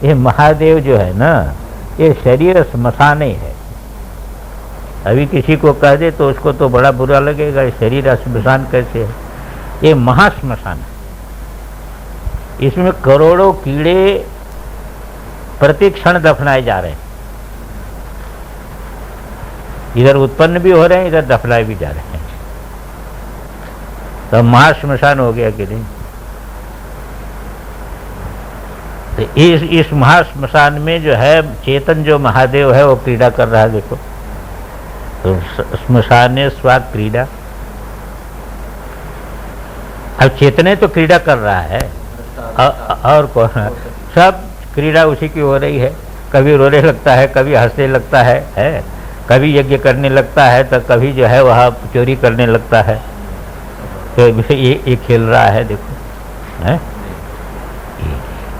ये महादेव जो है ना, ये शरीर श्मशान ही है। अभी किसी को कह दे तो उसको तो बड़ा बुरा लगेगा, शरीर श्मशान कैसे है? ये महाश्मशान है। इसमें करोड़ों कीड़े प्रति क्षण दफनाए जा रहे हैं, इधर उत्पन्न भी हो रहे हैं, इधर दफनाए भी जा रहे हैं। तो महाश्मशान हो गया कि नहीं? तो इस महाश्मशान में जो है चेतन जो महादेव है वो क्रीड़ा कर रहा है। देखो, तो श्मशाने स्वा क्रीड़ा। अब चेतने तो क्रीड़ा कर रहा है, और कौन? सब क्रीड़ा उसी की हो रही है। कभी रोने लगता है, कभी हंसने लगता है, कभी यज्ञ करने लगता है, तो कभी जो है वह चोरी करने लगता है। तो ये खेल रहा है, देखो है,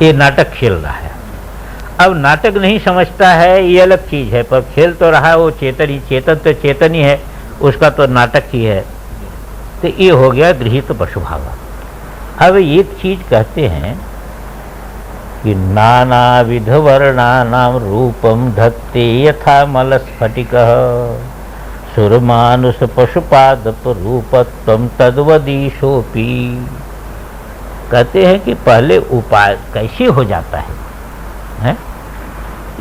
ये नाटक खेल रहा है। अब नाटक नहीं समझता है, ये अलग चीज है, पर खेल तो रहा है वो चेतन ही। चेतन तो चेतन ही है, उसका तो नाटक ही है। तो ये हो गया गृहीत पशुभाव। अब एक चीज कहते हैं कि नानाविध वर्णानां रूपम धत्ते यथा मलस्फटिकः सुरमानुष पशुपादप रूपत्वं तद्वदीशोऽपि। कहते हैं कि पहले उपाय कैसे हो जाता है?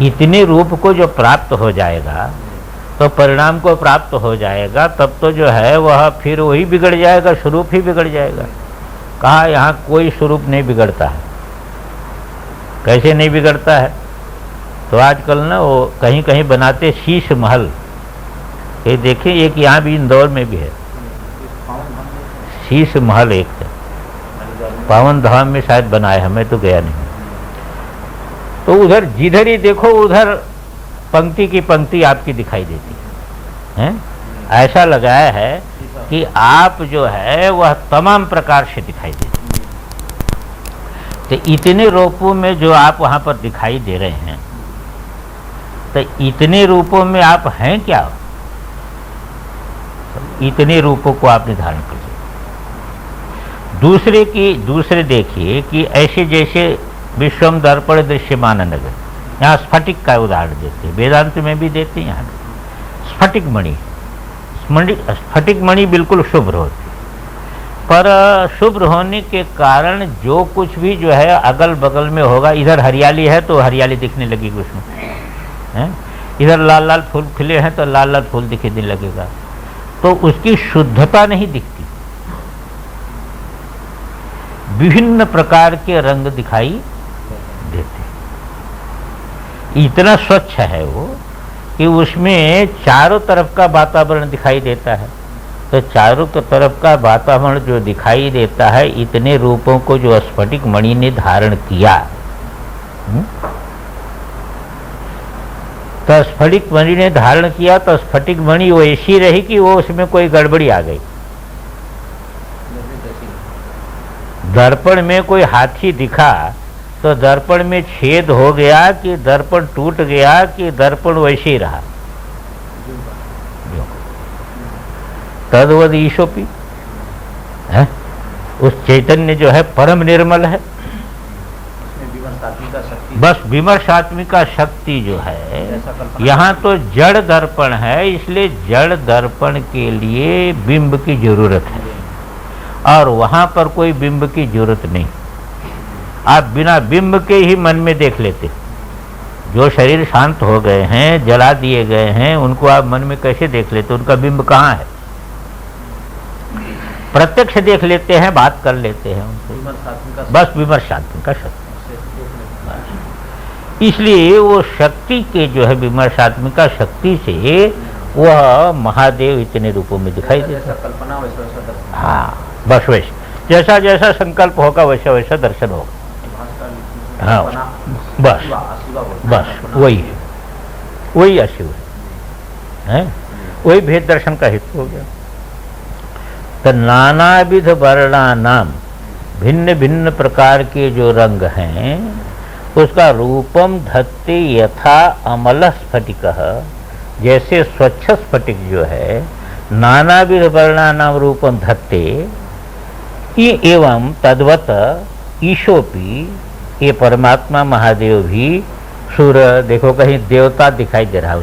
इतने रूप को जो प्राप्त हो जाएगा, तो परिणाम को प्राप्त हो जाएगा, तब तो जो है वह फिर वही बिगड़ जाएगा, स्वरूप ही बिगड़ जाएगा। कहा यहाँ कोई स्वरूप नहीं बिगड़ता है। कैसे नहीं बिगड़ता है? तो आजकल ना वो कहीं कहीं बनाते शीश महल, ये देखें, एक यहाँ भी इंदौर में भी है शीश महल, एक है पावन धाम में शायद बनाया है, मैं तो गया नहीं। तो उधर जिधर ही देखो उधर पंक्ति की पंक्ति आपकी दिखाई देती है। ऐसा लगाया है कि आप जो है वह तमाम प्रकार से दिखाई देती है। तो इतने रूपों में जो आप वहां पर दिखाई दे रहे हैं, तो इतने रूपों में आप हैं क्या? इतने रूपों को आप निर्धारण कीजिए। दूसरे देखिए कि ऐसे जैसे विश्वम दर्पण दृश्यमान नगर, यहाँ स्फटिक का उदाहरण देते हैं, वेदांत में भी देते हैं। यहाँ स्फटिक मणि, स्फटिक मणि बिल्कुल शुभ्र होती, पर शुभ्र होने के कारण जो कुछ भी जो है अगल बगल में होगा, इधर हरियाली है तो हरियाली दिखने लगेगी उसमें, इधर लाल लाल फूल खिले हैं तो लाल लाल फूल दिखने लगेगा, तो उसकी शुद्धता नहीं दिखती। विभिन्न प्रकार के रंग दिखाई देते, इतना स्वच्छ है वो कि उसमें चारों तरफ का वातावरण दिखाई देता है। तो चारों तरफ का वातावरण जो दिखाई देता है, इतने रूपों को जो स्फटिक मणि ने धारण किया, तो स्फटिक मणि ने धारण किया, तो स्फटिक मणि वो ऐसी रही कि वो उसमें कोई गड़बड़ी आ गई। दर्पण में कोई हाथी दिखा तो दर्पण में छेद हो गया कि दर्पण टूट गया कि दर्पण वैसे ही रहा। तद्वद ईशोपि, उस चैतन्य जो है परम निर्मल है। बस विमर्शात्मिका शक्ति जो है, यहाँ तो जड़ दर्पण है, इसलिए जड़ दर्पण के लिए बिंब की जरूरत है, और वहां पर कोई बिंब की जरूरत नहीं। आप बिना बिंब के ही मन में देख लेते। जो शरीर शांत हो गए हैं, जला दिए गए हैं, उनको आप मन में कैसे देख लेते? उनका बिंब कहाँ है? प्रत्यक्ष देख लेते हैं, बात कर लेते हैं उनसे, बस विमर्शात्मिका शक्ति। इसलिए वो शक्ति के जो है विमर्शात्मिका शक्ति से वह महादेव इतने रूपों में दिखाई देता है। हाँ, बस वैसे जैसा जैसा संकल्प होगा वैसा वैसा दर्शन होगा। हाँ, बस वही अशिव है, वही भेद दर्शन का हेतु हो गया। तो नानाविध वर्णानाम, भिन्न भिन्न प्रकार के जो रंग हैं, उसका रूपम धत्ते यथा अमल स्फटिकः, जैसे स्वच्छ स्फटिक जो है, नानाविध वर्णानाम रूपम धत्ते, एवं तद्वत ईशोपि, ये परमात्मा महादेव भी सूर्य, देखो कहीं देवता दिखाई दे रहा है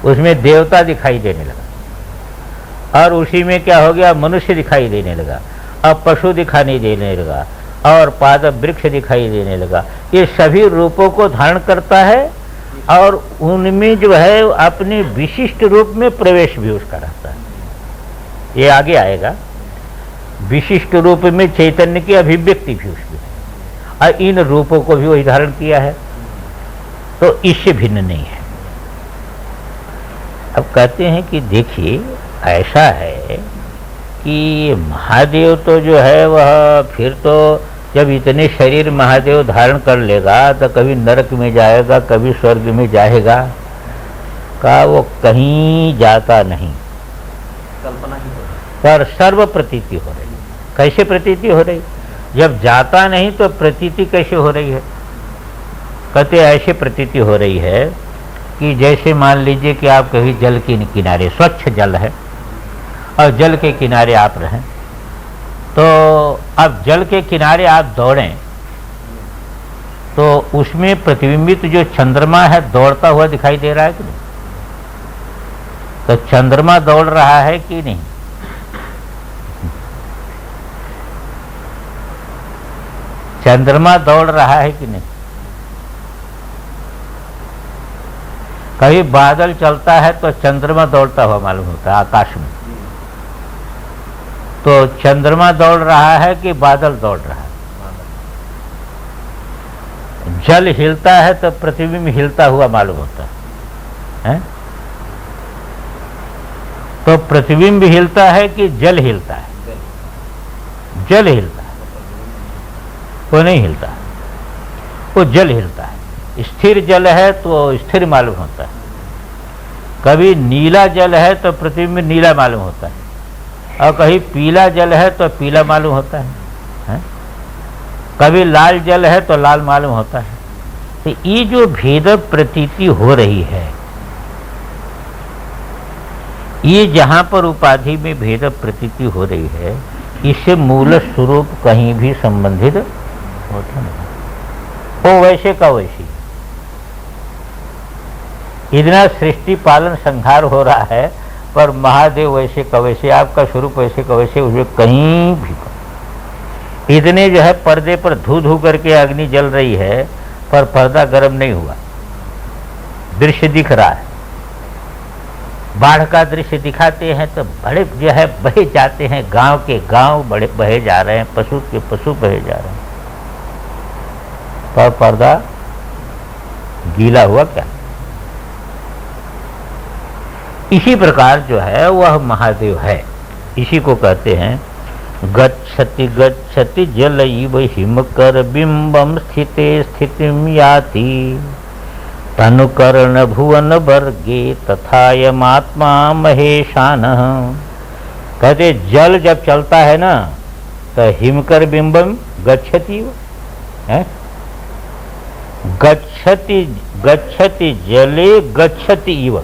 उसमें देवता दिखाई देने लगा, और उसी में क्या हो गया, मनुष्य दिखाई देने लगा, अब पशु दिखाई देने लगा, और पादप वृक्ष दिखाई देने लगा। ये सभी रूपों को धारण करता है और उनमें जो है अपने विशिष्ट रूप में प्रवेश भी उसका रहता है। ये आगे आएगा, विशिष्ट रूप में चैतन्य की अभिव्यक्ति भी उसमें है, और इन रूपों को भी वही धारण किया है, तो इससे भिन्न नहीं है। अब कहते हैं कि देखिए ऐसा है कि महादेव तो जो है वह फिर तो जब इतने शरीर महादेव धारण कर लेगा तो कभी नरक में जाएगा, कभी स्वर्ग में जाएगा, का वो कहीं जाता नहीं, कल्पना ही हो पर सर्व प्रतीति हो रही। कैसे प्रतीति हो रही? जब जाता नहीं तो प्रतीति कैसे हो रही है? कहते ऐसे प्रतीति हो रही है कि जैसे मान लीजिए कि आप कभी जल के किनारे, स्वच्छ जल है और जल के किनारे आप रहें, तो अब जल के किनारे आप दौड़ें तो उसमें प्रतिबिंबित जो चंद्रमा है दौड़ता हुआ दिखाई दे रहा है कि नहीं? तो चंद्रमा दौड़ रहा है कि नहीं? चंद्रमा दौड़ रहा है कि नहीं? कभी बादल चलता है तो चंद्रमा दौड़ता हुआ मालूम होता है आकाश में, तो चंद्रमा दौड़ रहा है कि बादल दौड़ रहा है? जल हिलता है तो प्रतिबिंब हिलता हुआ मालूम होता है? तो प्रतिबिंब हिलता है कि जल हिलता है? जल हिलता है, वो नहीं हिलता, वो जल हिलता है। स्थिर जल है तो स्थिर मालूम होता है, कभी नीला जल है तो प्रतिबिंब नीला मालूम होता है, और कहीं पीला जल है तो पीला मालूम होता है? कभी लाल जल है तो लाल मालूम होता है। तो ये जो भेद प्रतीति हो रही है, ये जहां पर उपाधि में भेद प्रतीति हो रही है, इससे मूल स्वरूप कहीं भी संबंधित होता नहीं, वो वैसे का वैसी। इतना सृष्टि पालन संहार हो रहा है पर महादेव वैसे का वैसे, आपका स्वरूप वैसे का वैसे, उसमें कहीं भी इतने जो है पर्दे पर धू धू करके अग्नि जल रही है पर पर्दा गर्म नहीं हुआ, दृश्य दिख रहा है। बाढ़ का दृश्य दिखाते हैं तो बड़े जो है बहे जाते हैं, गांव के गांव बड़े बहे जा रहे हैं, पशु के पशु बहे जा रहे हैं, पर पर्दा गीला हुआ क्या? इसी प्रकार जो है वह महादेव है। इसी को कहते हैं गच्छति गच्छति जल इव हिमकर बिंबम स्थिते स्थितिम याति तनुकर्ण भुवन वर्गे तथायमात्मा महेशान। कहते जल जब चलता है ना तो हिमकर बिंबम गच्छति है, गच्छति गच्छति जले गच्छति इव,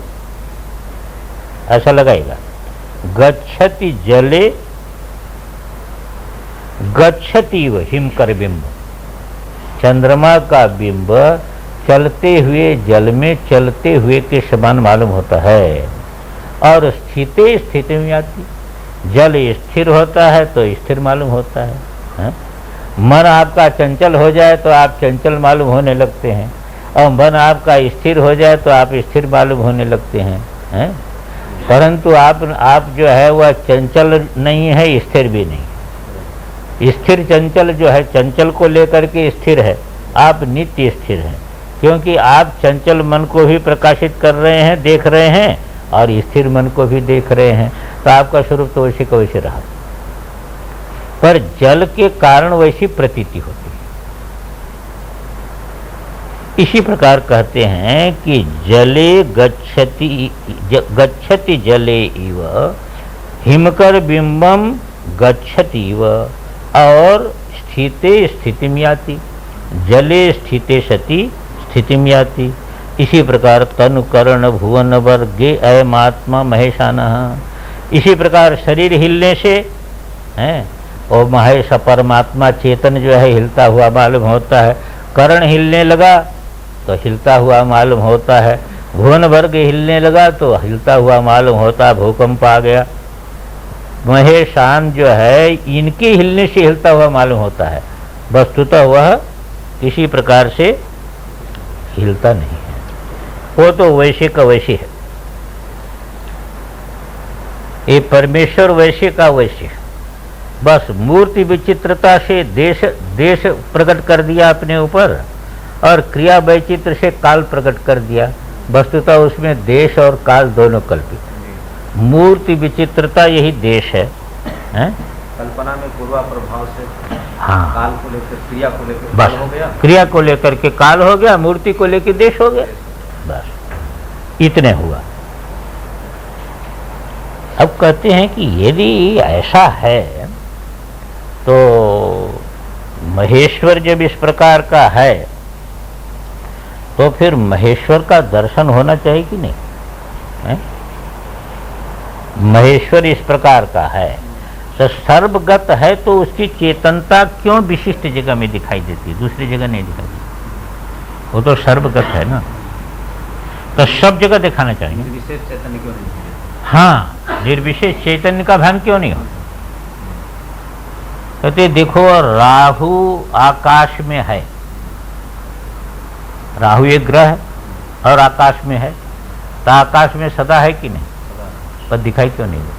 ऐसा लगाएगा, गच्छति जले गच्छति व हिमकर बिंब। चंद्रमा का बिंब चलते हुए जल में चलते हुए के समान मालूम होता है, और स्थिते स्थिति में आती, जल स्थिर होता है तो स्थिर मालूम होता है? मन आपका चंचल हो जाए तो आप चंचल मालूम होने लगते हैं, और मन आपका स्थिर हो जाए तो आप स्थिर मालूम होने लगते हैं? परंतु आप जो है वह चंचल नहीं है, स्थिर भी नहीं। स्थिर चंचल जो है, चंचल को लेकर के स्थिर है, आप नित्य स्थिर हैं, क्योंकि आप चंचल मन को भी प्रकाशित कर रहे हैं, देख रहे हैं, और स्थिर मन को भी देख रहे हैं, तो आपका स्वरूप तो वैसे का वैसे रहा। पर जल के कारण वैसी प्रतीति होती है। इसी प्रकार कहते हैं कि जले गच्छति जले इव हिमकर बिंबम गच्छति इव, और स्थिते स्थिति में आती, जले स्थिते सति स्थिति में आती। इसी प्रकार तनु कर्ण भुवन वर्गे अयमात्मा महेशान। इसी प्रकार शरीर हिलने से है, और महेश परमात्मा चेतन जो है हिलता हुआ मालूम होता है। कर्ण हिलने लगा तो हिलता हुआ मालूम होता है। भुवन वर्ग हिलने लगा तो हिलता हुआ मालूम होता है। भूकंप आ गया, महेशान जो है इनके हिलने से हिलता हुआ मालूम होता है। वस्तुतः वह किसी प्रकार से हिलता नहीं है, वो तो वैसे का वैसे है। ये परमेश्वर वैसे का वैसे है। बस मूर्ति विचित्रता से देश देश प्रकट कर दिया अपने ऊपर और क्रिया वैचित्र से काल प्रकट कर दिया। वस्तुतः उसमें देश और काल दोनों कल्पित। मूर्ति विचित्रता यही देश है, हैं? कल्पना में पूर्वा प्रभाव से हाँ, काल को लेकर क्रिया को लेकर बस काल हो गया, क्रिया को लेकर के काल हो गया, मूर्ति को लेकर देश हो गया। बस इतने हुआ। अब कहते हैं कि यदि ऐसा है तो महेश्वर जब इस प्रकार का है तो फिर महेश्वर का दर्शन होना चाहिए कि नहीं है? महेश्वर इस प्रकार का है तो सर्वगत है तो उसकी चेतनता क्यों विशिष्ट जगह में दिखाई देती है, दूसरी जगह नहीं दिखाई देती? वो तो सर्वगत है ना, तो सब जगह दिखाना चाहिए। विशेष चैतन्य क्यों नहीं है? हाँ, निर्विशेष चैतन्य का भान क्यों नहीं होता? कहते देखो राहु आकाश में है, राहु एक ग्रह है और आकाश में है, तो आकाश में सदा है कि नहीं? पर दिखाई क्यों नहीं देता?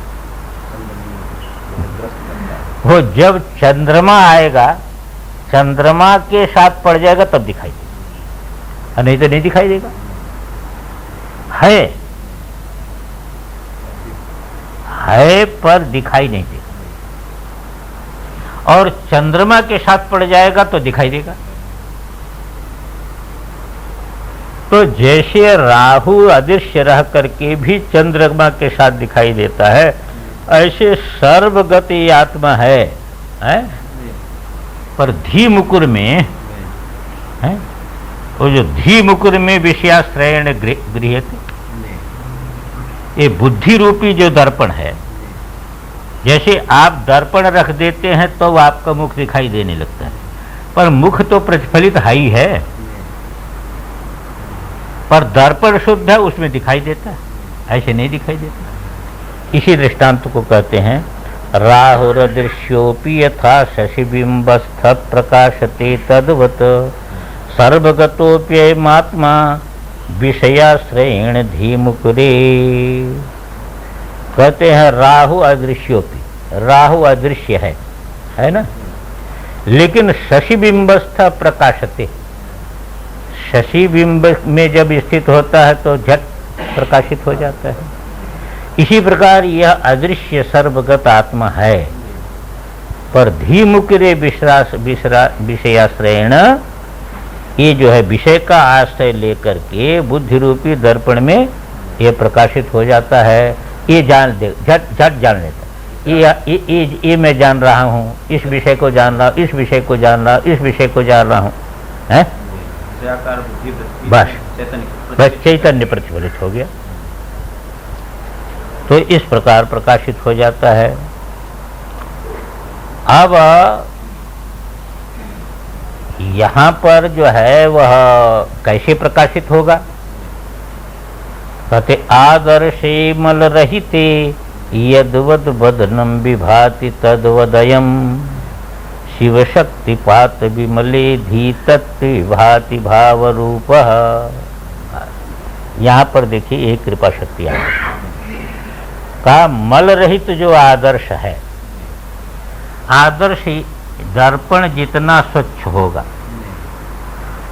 वो जब चंद्रमा आएगा, चंद्रमा के साथ पड़ जाएगा तब दिखाई देगा, नहीं तो नहीं दिखाई देगा। है पर दिखाई नहीं देगा, और चंद्रमा के साथ पड़ जाएगा तो दिखाई देगा। तो जैसे राहु अदृश्य रह करके भी चंद्रमा के साथ दिखाई देता है, ऐसे सर्वगति आत्मा है, पर धी मुकुर में है, वो जो धी मुकुर में विषयाश्रयण गृह्यते, ये बुद्धि रूपी जो दर्पण है, जैसे आप दर्पण रख देते हैं तो आपका मुख दिखाई देने लगता है, पर मुख तो प्रतिफलित है ही है, पर दर्पण शुद्ध है उसमें दिखाई देता है, ऐसे नहीं दिखाई देता। इसी दृष्टांत को कहते हैं राहुरदृश्योपि यथा शशिबिंबस्थ प्रकाशते तद्वत् सर्वगतोप्ययमात्मा विषयाश्रयेण धीमुकुरे। कहते हैं राहु अदृश्योपि, राहु अदृश्य है ना, लेकिन शशिबिंबस्थ प्रकाशते, शशिबिंब में जब स्थित होता है तो झट प्रकाशित हो जाता है। इसी प्रकार यह अदृश्य सर्वगत आत्मा है, पर धीमुकरे विषयाश्रयण, ये जो है विषय का आश्रय लेकर के बुद्धि रूपी दर्पण में ये प्रकाशित हो जाता है। ये जान दे, झट जान लेता, ये मैं जान रहा हूँ, इस विषय को जान रहा हूँ, इस विषय को जान रहा हूँ, इस विषय को जान रहा हूँ, है बस चैतन्य प्रतिफलित हो गया। तो इस प्रकार प्रकाशित हो जाता है। अब यहाँ पर जो है वह कैसे प्रकाशित होगा? कहते आदर्शे मल रहिते यद्वद बदनम विभाति तद्वदयम शिव शक्तिपात विमले धी तत्व विभाति भाव रूप। यहाँ पर देखिए एक कृपा शक्ति आ का मल रहित जो आदर्श है, आदर्श दर्पण जितना स्वच्छ होगा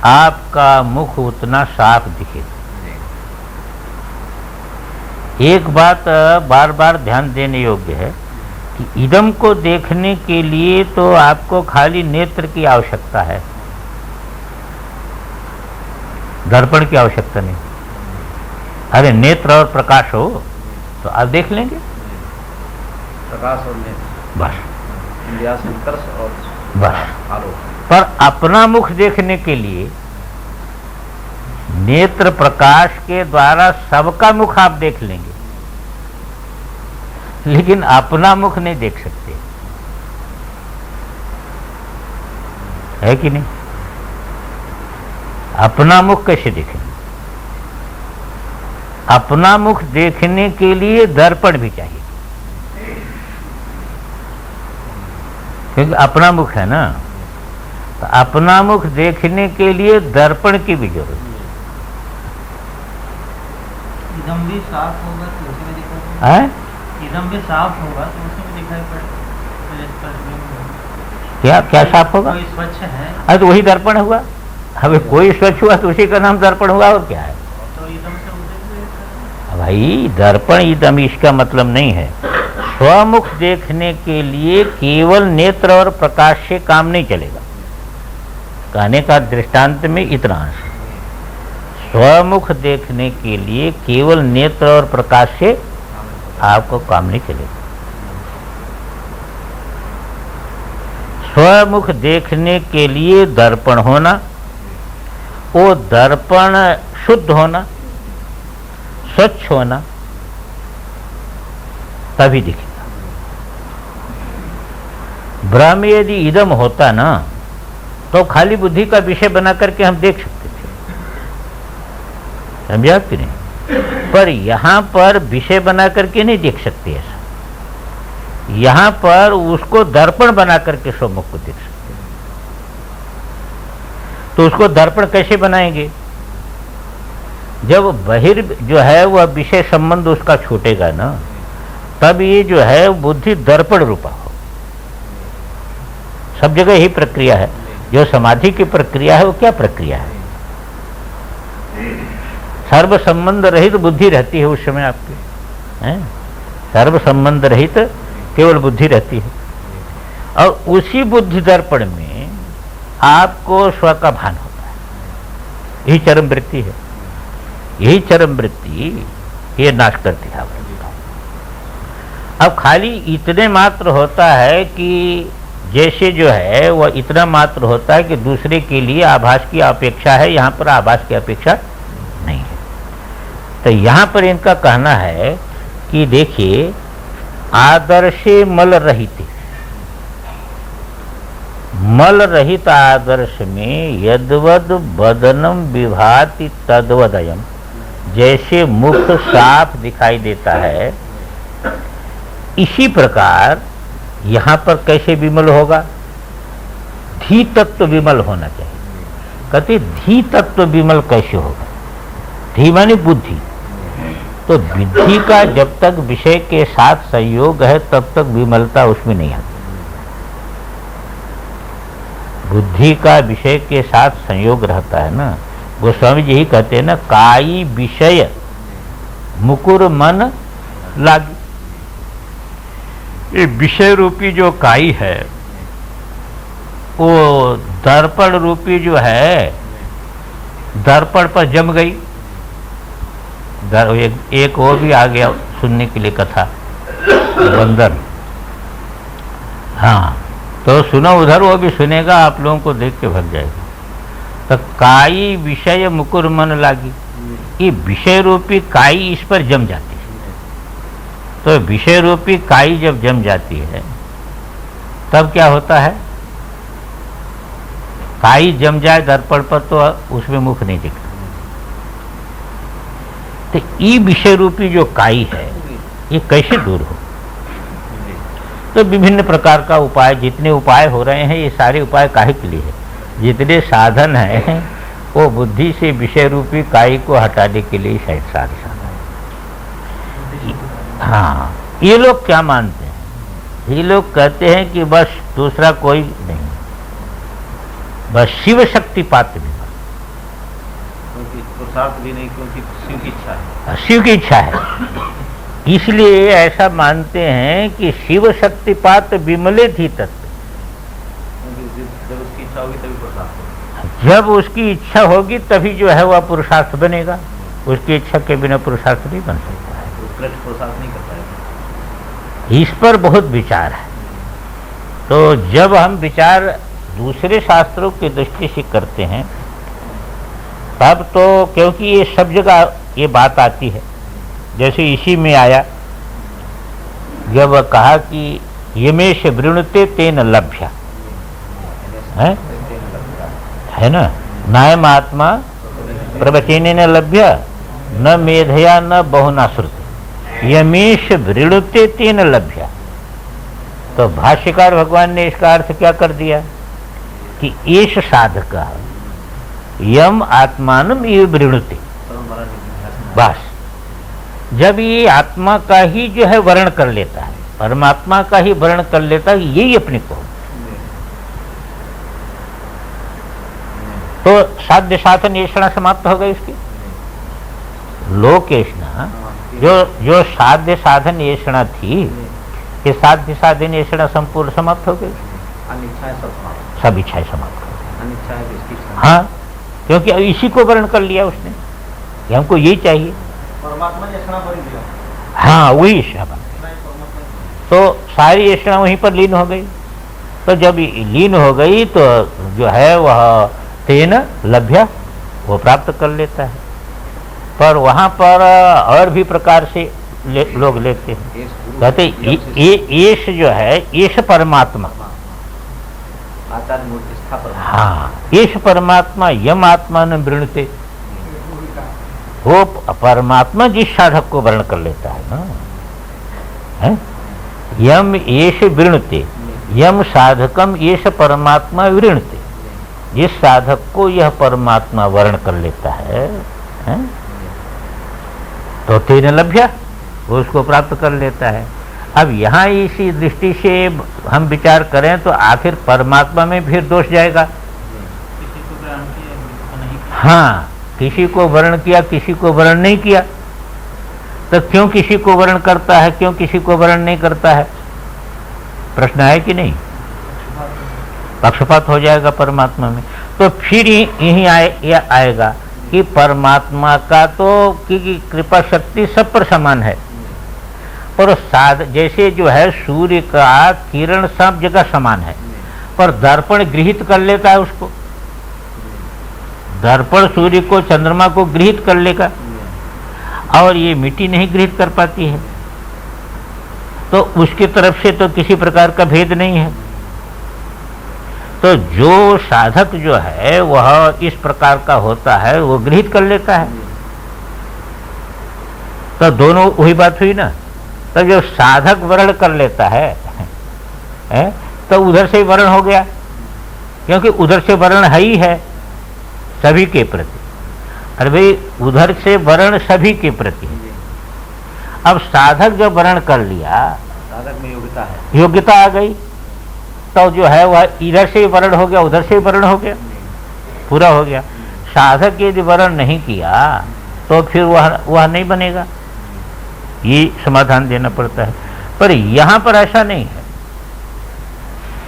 आपका मुख उतना साफ दिखेगा। एक बात बार बार ध्यान देने योग्य है कि इदम को देखने के लिए तो आपको खाली नेत्र की आवश्यकता है, दर्पण की आवश्यकता नहीं। अरे नेत्र और प्रकाश हो तो आप देख लेंगे, प्रकाश और नेत्र बस इंद्रिया संकर्ष और बस। आलोक। पर अपना मुख देखने के लिए नेत्र प्रकाश के द्वारा सबका मुख आप देख लेंगे, लेकिन अपना मुख नहीं देख सकते। है कि नहीं? अपना मुख कैसे देखें? अपना मुख देखने के लिए दर्पण भी चाहिए, क्योंकि अपना मुख है ना, तो अपना मुख देखने के लिए दर्पण की भी जरूरत है। इदम भी साफ होगा तो उसी में दिखाई है? इदम भी साफ होगा तो उसी में दिखाई पड़ेगा। क्या क्या साफ होगा? कोई स्वच्छ है अरे तो वही दर्पण हुआ। अबे कोई स्वच्छ हुआ तो उसी का नाम दर्पण हुआ, और क्या है? तो इदम से उदय भाई दर्पण इदम इसका मतलब नहीं है। स्वमुख देखने के लिए केवल नेत्र और प्रकाश से काम नहीं चलेगा। कहने का दृष्टांत में इतना है, स्वमुख देखने के लिए केवल नेत्र और प्रकाश से आपको काम नहीं चलेगा। स्वमुख देखने के लिए दर्पण होना, वो दर्पण शुद्ध होना, स्वच्छ होना, तभी दिखेगा। ब्रह्म यदि इदम होता ना, तो खाली बुद्धि का विषय बना करके हम देख सकते थे, समझा कि नहीं? पर यहां पर विषय बना करके नहीं देख सकते ऐसा। यहां पर उसको दर्पण बना करके स्वमुख को देख सकते हैं। तो उसको दर्पण कैसे बनाएंगे? जब बहिर जो है वह विषय संबंध उसका छूटेगा ना, तब ये जो है बुद्धि दर्पण रूपा हो। सब जगह यही प्रक्रिया है। जो समाधि की प्रक्रिया है वो क्या प्रक्रिया है? सर्व संबंध रहित बुद्धि रहती है उस समय आपकी, हैं? सर्व संबंध रहित केवल बुद्धि रहती है, और उसी बुद्धि दर्पण में आपको स्व का भान होता है। यही चरम वृत्ति है। यही चरम वृत्ति ये नाश करती है। अब खाली इतने मात्र होता है कि जैसे जो है वह इतना मात्र होता है कि दूसरे के लिए आभास की अपेक्षा है, यहाँ पर आभास की अपेक्षा नहीं है। तो यहाँ पर इनका कहना है कि देखिए, आदर्शे मल रहित, मल रहित आदर्श में यद्वद बदनम विभाति तद्वदयम, जैसे मुख साफ दिखाई देता है, इसी प्रकार यहाँ पर कैसे विमल होगा? धी तत्व विमल होना चाहिए। कहते धी तत्व विमल कैसे होगा? धी माने बुद्धि। तो बुद्धि का जब तक विषय के साथ संयोग है तब तक विमलता उसमें नहीं आती। बुद्धि का विषय के साथ संयोग रहता है ना, गोस्वामी जी ही कहते हैं ना, काई विषय मुकुर मन लागी। ये विषय रूपी जो काई है वो दर्पण रूपी जो है दर्पण पर जम गई। एक वो भी आ गया सुनने के लिए कथा, बंदर। हाँ, तो सुनो, उधर वो भी सुनेगा, आप लोगों को देख के भग जाएगा। तो काई विषय मुकुर मन लागी, ये विषय रूपी काई इस पर जम जाती है। तो विषय रूपी काई जब जम जाती है तब क्या होता है? काई जम जाए दर्पण पर तो उसमें मुख नहीं दिखता। तो ये विषय रूपी जो काई है ये कैसे दूर हो? तो विभिन्न प्रकार का उपाय, जितने उपाय हो रहे हैं ये सारे उपाय काहे के लिए है? जितने साधन हैं वो बुद्धि से विषय रूपी काई को हटाने के लिए शायद सारे साधन। हाँ, ये लोग क्या मानते हैं? ये लोग कहते हैं कि बस दूसरा कोई नहीं, बस शिव शक्ति पात्र भी, क्योंकि पुरुषार्थ भी नहीं, क्योंकि शिव की इच्छा है। शिव की इच्छा है, इसलिए ऐसा मानते हैं कि शिव शक्तिपात विमले थी तत्व। जब उसकी इच्छा होगी तभी पुरुषार्थ होगा। जब उसकी इच्छा होगी तभी जो है वह पुरुषार्थ बनेगा। उसकी इच्छा के बिना पुरुषार्थ नहीं बन सकता है। पुरुषार्थ नहीं करता है। इस पर बहुत विचार है। तो जब हम विचार दूसरे शास्त्रों की दृष्टि से करते हैं तब तो, क्योंकि ये सब जगह ये बात आती है, जैसे इसी में आया जब कहा कि यमेश वृणुते तेन लभ्या है, है ना, नायम आत्मा प्रवचने न लभ्य न मेधया न बहुना श्रुति यमीश वृणुते तेन लभ्य। तो भाष्यकार भगवान ने इसका अर्थ क्या कर दिया कि एष साधक यम आत्मानम ये वृणुते। बस जब ये आत्मा का ही जो है वर्ण कर लेता है, परमात्मा का ही वर्ण कर लेता है, यही अपने को, तो साध्य साधन येषणा समाप्त हो गई इसकी। लोकेशना जो साध्य साधन येषणा थी, ये साध्य साधन येषणा संपूर्ण समाप्त हो गई, सब इच्छाएं समाप्त हो गई। हाँ, क्योंकि अब इसी को वर्ण कर लिया उसने कि हमको यही चाहिए। परमात्मा ने येषणा भर दिया। हाँ, वही शब्द, तो सारी येषणा वहीं पर लीन हो गई। तो जब लीन हो गई तो जो है वह तेन लभ्य, वो प्राप्त कर लेता है। पर वहाँ पर और भी प्रकार से लोग लेते हैं, कहते येष जो है येष परमात्मा, हाँ येष परमात्मा यम आत्मा न वृणुते, वो परमात्मा जिस साधक को वर्ण कर लेता है ना, है? यम येष वृणुते यम साधकम येष परमात्मा वृणुते, जिस साधक को यह परमात्मा वर्ण कर लेता है, तो तेन लभ्य, वो उसको प्राप्त कर लेता है। अब यहाँ इसी दृष्टि से हम विचार करें तो आखिर परमात्मा में फिर दोष जाएगा। किसी को ग्रहण किया, किसी को नहीं किया। हाँ, किसी को वर्ण किया, किसी को वर्ण नहीं किया, तो क्यों किसी को वर्ण करता है, क्यों किसी को वर्ण नहीं करता है? प्रश्न है कि नहीं? पक्षपात हो जाएगा परमात्मा में। तो फिर यही आएगा कि परमात्मा का तो की कृपा शक्ति सब पर समान है, पर जैसे जो है सूर्य का किरण सब जगह समान है, पर दर्पण गृहित कर लेता है उसको, दर्पण सूर्य को चंद्रमा को गृहित कर लेगा और ये मिट्टी नहीं गृहित कर पाती है, तो उसकी तरफ से तो किसी प्रकार का भेद नहीं है। तो जो साधक जो है वह इस प्रकार का होता है, वो गृहित कर लेता है। तो दोनों वही बात हुई ना। तो जो साधक वर्ण कर लेता है, तो उधर से वर्ण हो गया, क्योंकि उधर से वर्ण है ही है सभी के प्रति। अरे भाई, उधर से वर्ण सभी के प्रति। अब साधक जब वर्ण कर लिया, साधक में योग्यता है, योग्यता आ गई, तो जो है वह इधर से वर्ण हो गया, उधर से वर्ण हो गया, पूरा हो गया। साधक यदि वर्ण नहीं किया तो फिर वह नहीं बनेगा, ये समाधान देना पड़ता है। पर यहाँ पर ऐसा नहीं है,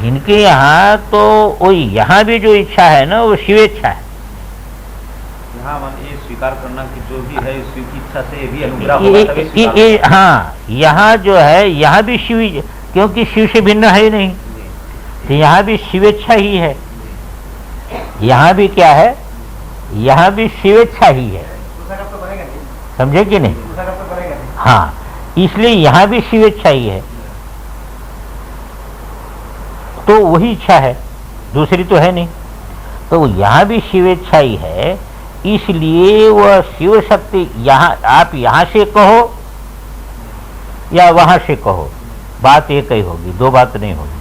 इनके यहाँ तो वो यहाँ भी जो इच्छा है ना, वो शिवेच्छा है। यहाँ मन ये स्वीकार करना कि जो भी है शिव की इच्छा से भी अनुग्रह होगा, तभी स्वीकार। हाँ, यहाँ जो है यहाँ भी शिव, क्योंकि शिव से भिन्न है ही नहीं, तो यहाँ भी शिवेच्छा ही है। यहाँ भी क्या है, यहाँ भी शिवेच्छा ही है, समझे कि नहीं? हाँ, इसलिए यहाँ भी शिवेच्छा ही है, तो वही इच्छा है, दूसरी तो है नहीं। तो यहाँ भी शिवेच्छा ही है, इसलिए वह शिव शक्ति यहाँ, आप यहाँ से कहो या वहाँ से कहो, बात एक ही होगी, दो बात नहीं होगी।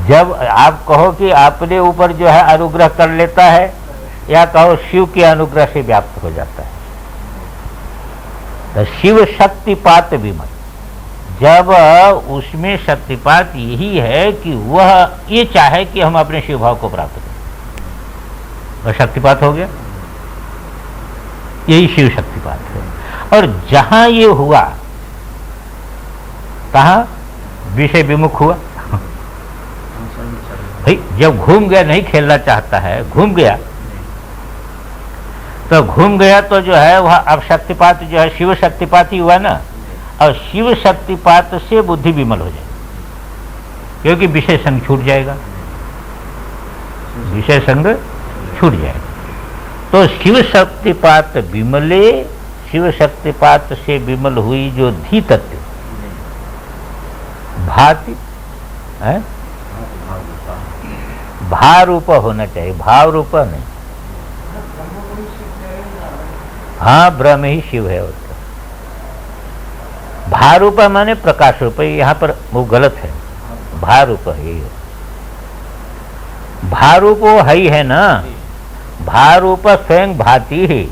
जब आप कहो कि अपने ऊपर जो है अनुग्रह कर लेता है, या कहो शिव के अनुग्रह से व्याप्त हो जाता है, तो शिव शक्तिपात विमल, जब उसमें शक्तिपात यही है कि वह ये चाहे कि हम अपने शिव भाव को प्राप्त करें, वह शक्तिपात हो गया, यही शिव शक्तिपात है। और जहां ये हुआ, कहाँ विषय विमुख हुआ। भाई जब घूम गया, नहीं खेलना चाहता है, घूम गया, तो घूम गया तो जो है वह अब शक्तिपात जो है शिव शक्तिपात ही हुआ ना, और शिव शक्तिपात से बुद्धि विमल हो जाएगी, क्योंकि विषय संग छूट जाएगा, विषय संग छूट जाएगा। तो शिव शक्तिपात विमले, शिव शक्तिपात से विमल हुई जो धी तत्व भाति है, भाव रूप होना चाहिए, भाव रूप नहीं। हाँ, ब्रह्म ही शिव है। भाव रूप माने प्रकाश रूप, यहाँ पर वो गलत है। भाव रूप है, भाव रूप वो है ही है ना। भाव रूप स्वयं भाती ही,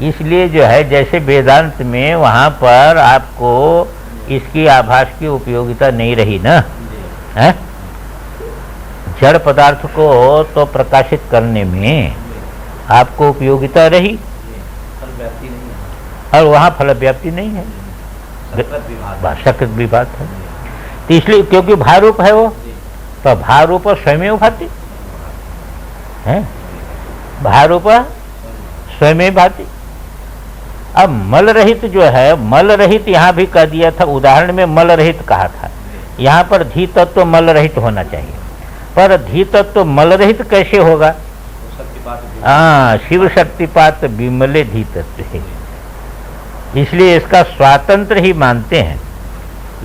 इसलिए जो है जैसे वेदांत में वहाँ पर आपको इसकी आभास की उपयोगिता नहीं रही ना, है? जड़ पदार्थ को तो प्रकाशित करने में आपको उपयोगिता रही, और वहाँ फल व्याप्ति नहीं है, सकृत विभाग है। तो इसलिए क्योंकि भारूप है वो, तो भारूप स्वयं भाती है, भारूप स्वयं भाती। अब मल रहित जो है, मल रहित यहाँ भी कह दिया था, उदाहरण में मल रहित कहा था, यहाँ पर धी तत्व मल रहित होना चाहिए। पर धी तत्व मल रहित कैसे होगा? हाँ, शिव शक्तिपात विमले धी तत्व है, इसलिए इसका स्वातंत्र ही मानते हैं।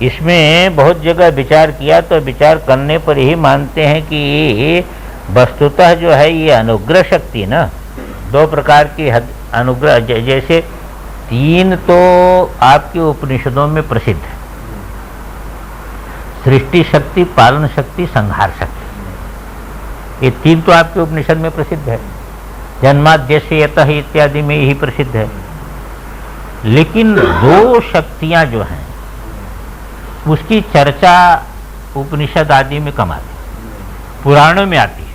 इसमें बहुत जगह विचार किया, तो विचार करने पर ही मानते हैं कि वस्तुतः जो है ये अनुग्रह शक्ति ना, दो प्रकार की अनुग्रह, जैसे तीन तो आपके उपनिषदों में प्रसिद्ध है, सृष्टि शक्ति, पालन शक्ति, संहार शक्ति। ये तीन तो आपके उपनिषद में प्रसिद्ध है, जन्माद्यस्य यतः इत्यादि में यही प्रसिद्ध है। लेकिन दो शक्तियां जो हैं उसकी चर्चा उपनिषद आदि में कम आती, पुराणों में आती है।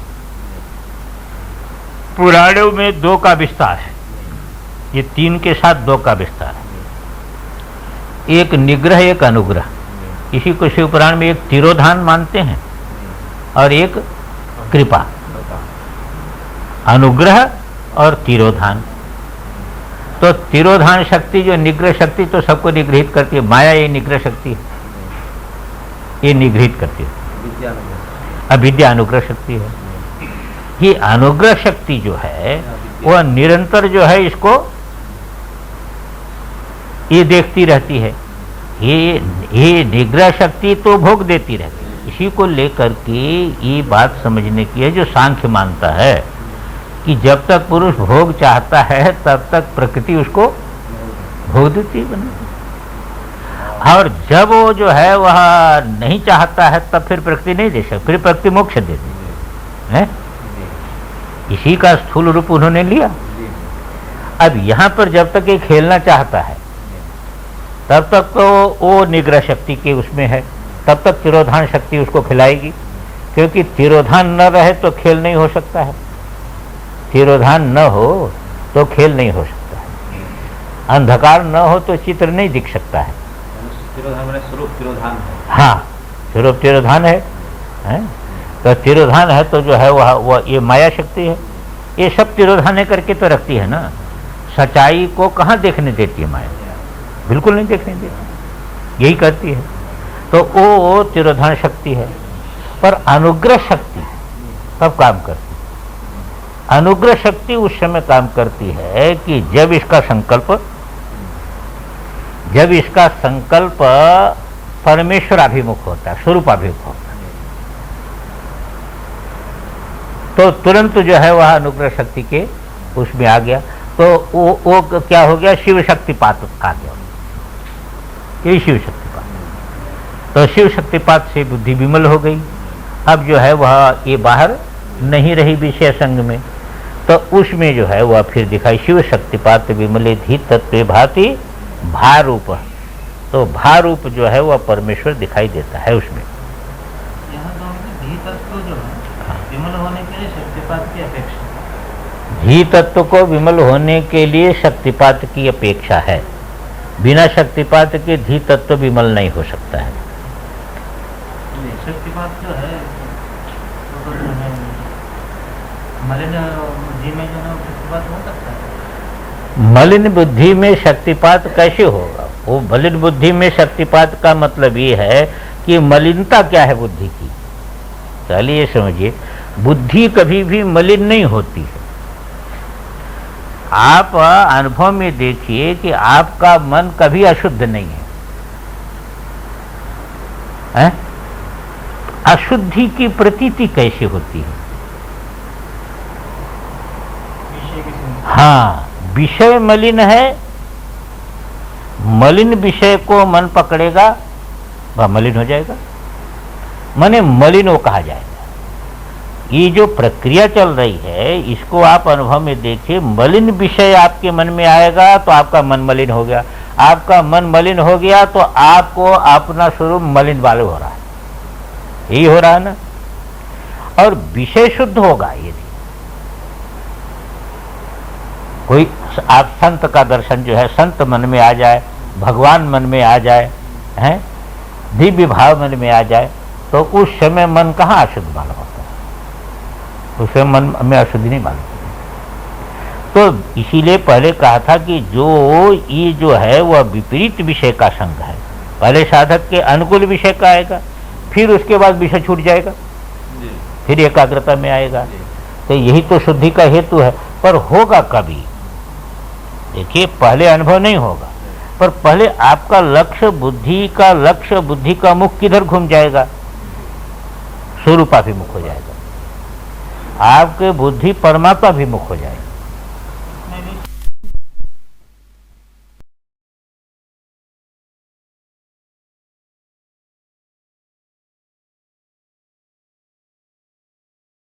पुराणों में दो का विस्तार है, ये तीन के साथ दो का विस्तार है, एक निग्रह, एक अनुग्रह। इसी को शिव पुराण में एक तिरोधान मानते हैं और एक कृपा, अनुग्रह और तिरोधान। तो तिरोधान शक्ति जो निग्रह शक्ति तो सबको निगृहित करती है, माया ये निग्रह शक्ति है, ये निगृहित करती है, अविद्या अनुग्रह शक्ति है। ये अनुग्रह शक्ति जो है वह निरंतर जो है इसको ये देखती रहती है, ये निग्रह शक्ति तो भोग देती रहती है। इसी को लेकर के ये बात समझने की है जो सांख्य मानता है कि जब तक पुरुष भोग चाहता है तब तक प्रकृति उसको भोग देती बने, और जब वो जो है वह नहीं चाहता है तब फिर प्रकृति नहीं दे सकती, फिर प्रकृति मोक्ष देती है। इसी का स्थूल रूप उन्होंने लिया। अब यहाँ पर जब तक ये खेलना चाहता है तब तक तो वो निग्रह शक्ति के उसमें है, तब तक तिरोधान शक्ति उसको खिलाएगी, क्योंकि तिरोधान न रहे तो खेल नहीं हो सकता है, तिरोधान न हो तो खेल नहीं हो सकता है, अंधकार न हो तो चित्र नहीं दिख सकता है। स्वरूप तिरोधान है। हाँ, स्वरूप तिरोधान है, तो तिरोधान है तो जो है वह ये माया शक्ति है, ये सब तिरोधान करके तो रखती है ना। सच्चाई को कहाँ देखने देती है माया, बिल्कुल नहीं देखने देती, यही करती है। तो वो तिरोधान शक्ति है। पर अनुग्रह शक्ति कब काम करती है? अनुग्रह शक्ति उस समय काम करती है कि जब इसका संकल्प परमेश्वर अभिमुख होता है, स्वरूप अभिमुख होता है, तो तुरंत जो है वह अनुग्रह शक्ति के उसमें आ गया। तो वो क्या हो गया? शिव शक्तिपात आ गया, ये शिव शक्तिपात। तो शिव शक्तिपात से बुद्धि विमल हो गई। अब जो है वह ये बाहर नहीं रही विषय संग में, तो उसमें जो है वह फिर दिखाई शिव शक्तिपात विमले धी तत्व भाति भारूप। तो भारूप जो है वह परमेश्वर दिखाई देता है उसमें। यहाँ तो धी तत्व जो है विमल होने के लिए शक्तिपात की अपेक्षा, धी तत्व को विमल होने के लिए शक्तिपात की अपेक्षा है। बिना शक्तिपात के धी तत्व विमल नहीं हो सकता है। शक्तिपात जो है तो मलिन बुद्धि में जो है शक्तिपात हो सकता है। मलिन बुद्धि में शक्तिपात कैसे होगा? वो मलिन बुद्धि में शक्तिपात का मतलब ये है कि मलिनता क्या है बुद्धि की। चलिए समझिए, बुद्धि कभी भी मलिन नहीं होती है। आप अनुभव में देखिए कि आपका मन कभी अशुद्ध नहीं है? अशुद्धि की प्रतीति कैसे होती है? हाँ, विषय मलिन है, मलिन विषय को मन पकड़ेगा, वह मलिन हो जाएगा, माने मलिन वो कहा जाएगा। ये जो प्रक्रिया चल रही है इसको आप अनुभव में देखिए। मलिन विषय आपके मन में आएगा तो आपका मन मलिन हो गया, आपका मन मलिन हो गया तो आपको अपना स्वरूप मलिन मालूम हो रहा है, यही हो रहा है ना। और विषय शुद्ध होगा यदि कोई आप संत का दर्शन जो है, संत मन में आ जाए, भगवान मन में आ जाए, हैं, दिव्य भाव मन में आ जाए, तो उस समय मन कहाँ अशुद्ध मालूम होता है, उस समय मन में अशुद्धि नहीं मालूम। तो इसीलिए पहले कहा था कि जो ये जो है वह विपरीत विषय का संग है। पहले साधक के अनुकूल विषय का आएगा, फिर उसके बाद विषय छूट जाएगा, फिर एकाग्रता में आएगा। तो यही तो शुद्धि का हेतु है। पर होगा कभी, देखिए पहले अनुभव नहीं होगा, पर पहले आपका लक्ष्य बुद्धि का मुख किधर घूम जाएगा, स्वरूपाभिमुख हो जाएगा, आपके बुद्धि परमात्मा भी मुख हो जाएगा।